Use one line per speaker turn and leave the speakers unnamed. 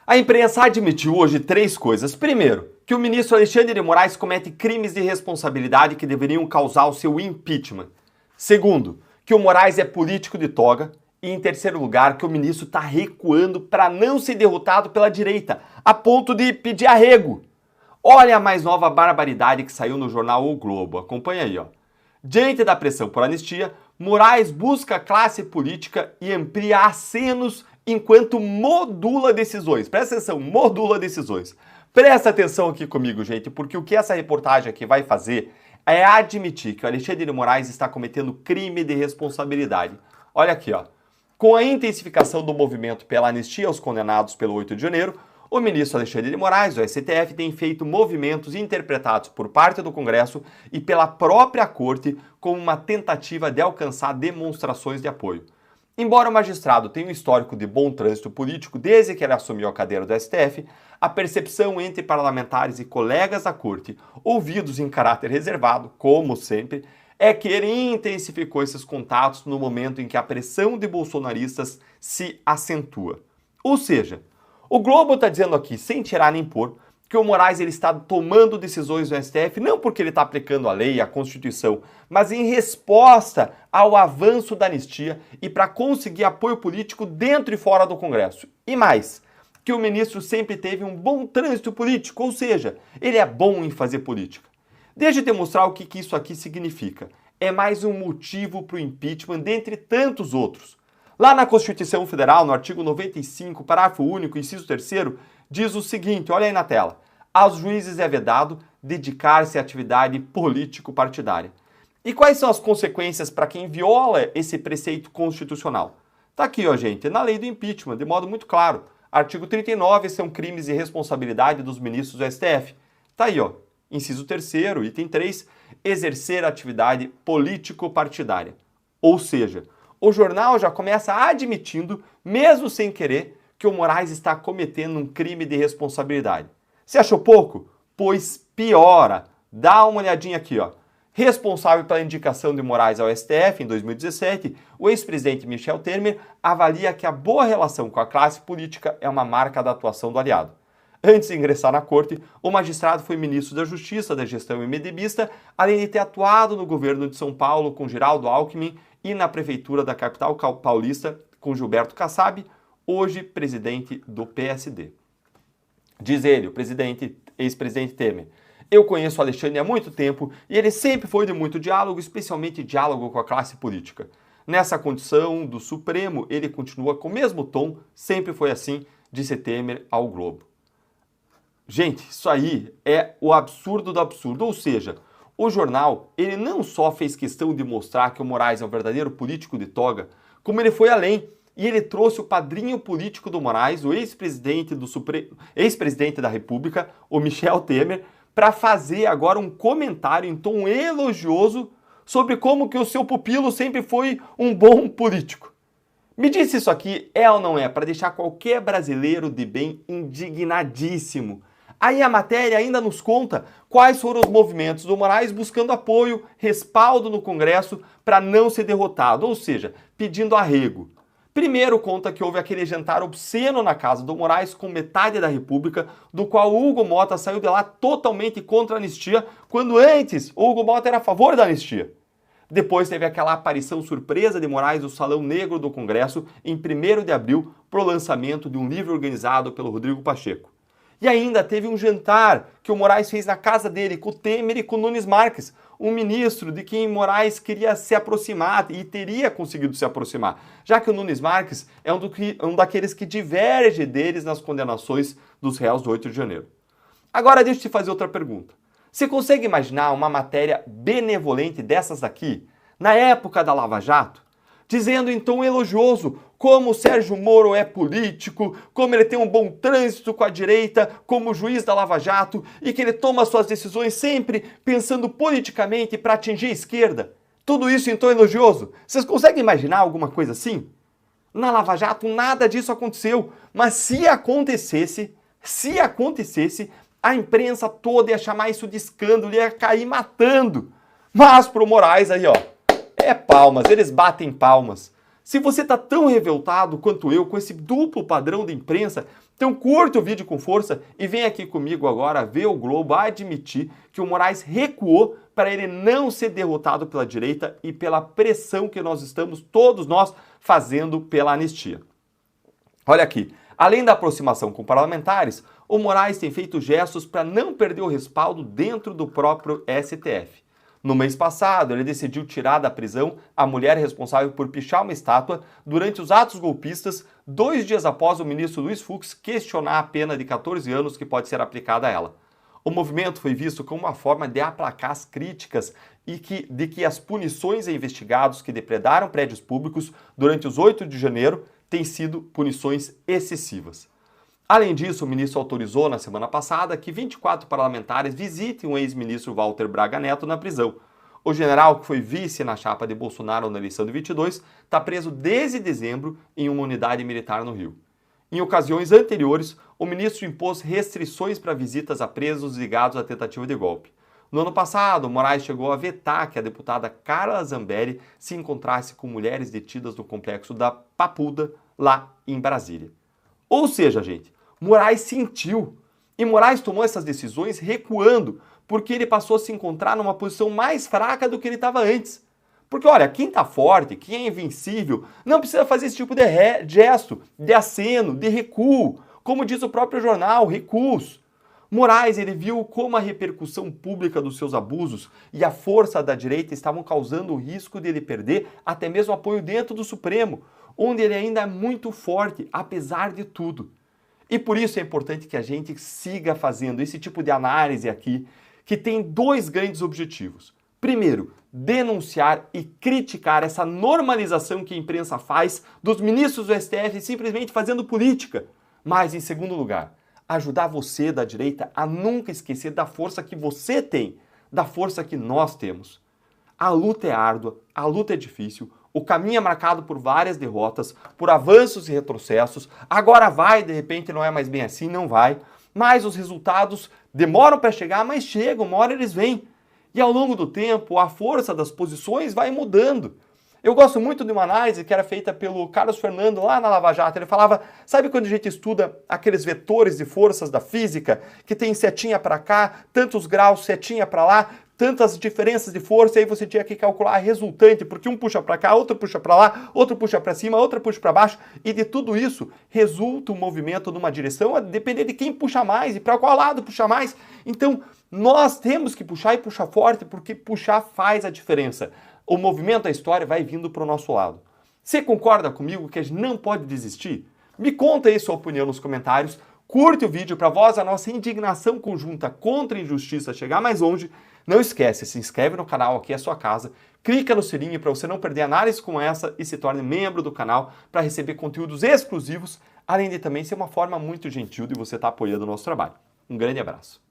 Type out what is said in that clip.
A imprensa admitiu hoje três coisas. Primeiro, que o ministro Alexandre de Moraes comete crimes de responsabilidade que deveriam causar o seu impeachment. Segundo, que o Moraes é político de toga. E em terceiro lugar, que o ministro está recuando para não ser derrotado pela direita, a ponto de pedir arrego. Olha a mais nova barbaridade que saiu no jornal O Globo. Acompanha aí, ó. Diante da pressão por anistia, Moraes busca classe política e amplia acenos enquanto modula decisões. Presta atenção, modula decisões. Presta atenção aqui comigo, gente, porque o que essa reportagem aqui vai fazer é admitir que o Alexandre de Moraes está cometendo crime de responsabilidade. Olha aqui, ó. Com a intensificação do movimento pela anistia aos condenados pelo 8 de janeiro, o ministro Alexandre de Moraes, do STF, tem feito movimentos interpretados por parte do Congresso e pela própria Corte como uma tentativa de alcançar demonstrações de apoio. Embora o magistrado tenha um histórico de bom trânsito político desde que ele assumiu a cadeira do STF, a percepção entre parlamentares e colegas da Corte, ouvidos em caráter reservado, como sempre, é que ele intensificou esses contatos no momento em que a pressão de bolsonaristas se acentua. Ou seja, o Globo está dizendo aqui, sem tirar nem pôr, que o Moraes ele está tomando decisões no STF não porque ele está aplicando a lei, a Constituição, mas em resposta ao avanço da anistia e para conseguir apoio político dentro e fora do Congresso. E mais, que o ministro sempre teve um bom trânsito político, ou seja, ele é bom em fazer política. Deixa eu te mostrar o que isso aqui significa. É mais um motivo para o impeachment, dentre tantos outros. Lá na Constituição Federal, no artigo 95, parágrafo único, inciso 3º, diz o seguinte, olha aí na tela. Aos juízes é vedado dedicar-se à atividade político-partidária. E quais são as consequências para quem viola esse preceito constitucional? Tá aqui, ó, gente, na lei do impeachment, de modo muito claro. Artigo 39 são crimes de responsabilidade dos ministros do STF. Tá aí, ó. Inciso 3º, item 3, exercer atividade político-partidária. Ou seja, o jornal já começa admitindo, mesmo sem querer, que o Moraes está cometendo um crime de responsabilidade. Você achou pouco? Pois piora. Dá uma olhadinha aqui, ó. Responsável pela indicação de Moraes ao STF em 2017, o ex-presidente Michel Temer avalia que a boa relação com a classe política é uma marca da atuação do aliado. Antes de ingressar na corte, o magistrado foi ministro da Justiça da gestão MDBista, além de ter atuado no governo de São Paulo com Geraldo Alckmin e na prefeitura da capital paulista com Gilberto Kassab, hoje presidente do PSD. Diz ele, o ex-presidente Temer, eu conheço o Alexandre há muito tempo e ele sempre foi de muito diálogo, especialmente diálogo com a classe política. Nessa condição do Supremo, ele continua com o mesmo tom, sempre foi assim, disse Temer ao Globo. Gente, isso aí é o absurdo do absurdo, ou seja, o jornal, ele não só fez questão de mostrar que o Moraes é um verdadeiro político de toga, como ele foi além, e ele trouxe o padrinho político do Moraes, o ex-presidente da República, o Michel Temer, para fazer agora um comentário em tom elogioso sobre como que o seu pupilo sempre foi um bom político. Me diz se isso aqui é ou não é, para deixar qualquer brasileiro de bem indignadíssimo. Aí a matéria ainda nos conta quais foram os movimentos do Moraes buscando apoio, respaldo no Congresso para não ser derrotado, ou seja, pedindo arrego. Primeiro conta que houve aquele jantar obsceno na casa do Moraes com metade da República, do qual o Hugo Motta saiu de lá totalmente contra a anistia, quando antes o Hugo Motta era a favor da anistia. Depois teve aquela aparição surpresa de Moraes no Salão Negro do Congresso em 1º de abril para o lançamento de um livro organizado pelo Rodrigo Pacheco. E ainda teve um jantar que o Moraes fez na casa dele com o Temer e com o Nunes Marques, um ministro de quem Moraes queria se aproximar e teria conseguido se aproximar, já que o Nunes Marques é um daqueles que diverge deles nas condenações dos réus do 8 de janeiro. Agora deixa eu te fazer outra pergunta. Você consegue imaginar uma matéria benevolente dessas daqui, na época da Lava Jato, dizendo em tom elogioso como o Sérgio Moro é político, como ele tem um bom trânsito com a direita, como juiz da Lava Jato e que ele toma suas decisões sempre pensando politicamente para atingir a esquerda? Tudo isso em tom elogioso. Vocês conseguem imaginar alguma coisa assim? Na Lava Jato nada disso aconteceu, mas se acontecesse, a imprensa toda ia chamar isso de escândalo, ia cair matando. Mas pro Moraes aí, ó, é palmas, eles batem palmas. Se você está tão revoltado quanto eu com esse duplo padrão de imprensa, então curta o vídeo com força e vem aqui comigo agora ver o Globo admitir que o Moraes recuou para ele não ser derrotado pela direita e pela pressão que nós estamos, todos nós, fazendo pela anistia. Olha aqui, além da aproximação com parlamentares, o Moraes tem feito gestos para não perder o respaldo dentro do próprio STF. No mês passado, ele decidiu tirar da prisão a mulher responsável por pichar uma estátua durante os atos golpistas, 2 dias após o ministro Luiz Fux questionar a pena de 14 anos que pode ser aplicada a ela. O movimento foi visto como uma forma de aplacar as críticas de que as punições a investigados que depredaram prédios públicos durante os 8 de janeiro têm sido punições excessivas. Além disso, o ministro autorizou na semana passada que 24 parlamentares visitem o ex-ministro Walter Braga Neto na prisão. O general, que foi vice na chapa de Bolsonaro na eleição de 22, está preso desde dezembro em uma unidade militar no Rio. Em ocasiões anteriores, o ministro impôs restrições para visitas a presos ligados à tentativa de golpe. No ano passado, Moraes chegou a vetar que a deputada Carla Zambelli se encontrasse com mulheres detidas no complexo da Papuda, lá em Brasília. Ou seja, gente, Moraes sentiu. E Moraes tomou essas decisões recuando, porque ele passou a se encontrar numa posição mais fraca do que ele estava antes. Porque, olha, quem está forte, quem é invencível, não precisa fazer esse tipo de gesto, de aceno, de recuo. Como diz o próprio jornal, recuos. Moraes, ele viu como a repercussão pública dos seus abusos e a força da direita estavam causando o risco de ele perder até mesmo apoio dentro do Supremo, onde ele ainda é muito forte, apesar de tudo. E por isso é importante que a gente siga fazendo esse tipo de análise aqui, que tem 2 grandes objetivos. Primeiro, denunciar e criticar essa normalização que a imprensa faz dos ministros do STF simplesmente fazendo política. Mas, em segundo lugar, ajudar você da direita a nunca esquecer da força que você tem, da força que nós temos. A luta é árdua, a luta é difícil, o caminho é marcado por várias derrotas, por avanços e retrocessos. Agora vai, de repente não é mais bem assim, não vai. Mas os resultados demoram para chegar, mas chegam, uma hora eles vêm. E ao longo do tempo, a força das posições vai mudando. Eu gosto muito de uma análise que era feita pelo Carlos Fernando lá na Lava Jato. Ele falava, sabe quando a gente estuda aqueles vetores de forças da física, que tem setinha para cá, tantos graus, setinha para lá, tantas diferenças de força, e aí você tinha que calcular a resultante, porque um puxa para cá, outro puxa para lá, outro puxa para cima, outro puxa para baixo, e de tudo isso resulta um movimento numa direção, a depender de quem puxa mais e para qual lado puxa mais. Então, nós temos que puxar e puxar forte, porque puxar faz a diferença. O movimento da história vai vindo para o nosso lado. Você concorda comigo que a gente não pode desistir? Me conta aí sua opinião nos comentários, curte o vídeo para voz a nossa indignação conjunta contra a injustiça chegar mais longe. Não esquece, se inscreve no canal, aqui é a sua casa, clica no sininho para você não perder análises como essa e se torne membro do canal para receber conteúdos exclusivos, além de também ser uma forma muito gentil de você estar apoiando o nosso trabalho. Um grande abraço.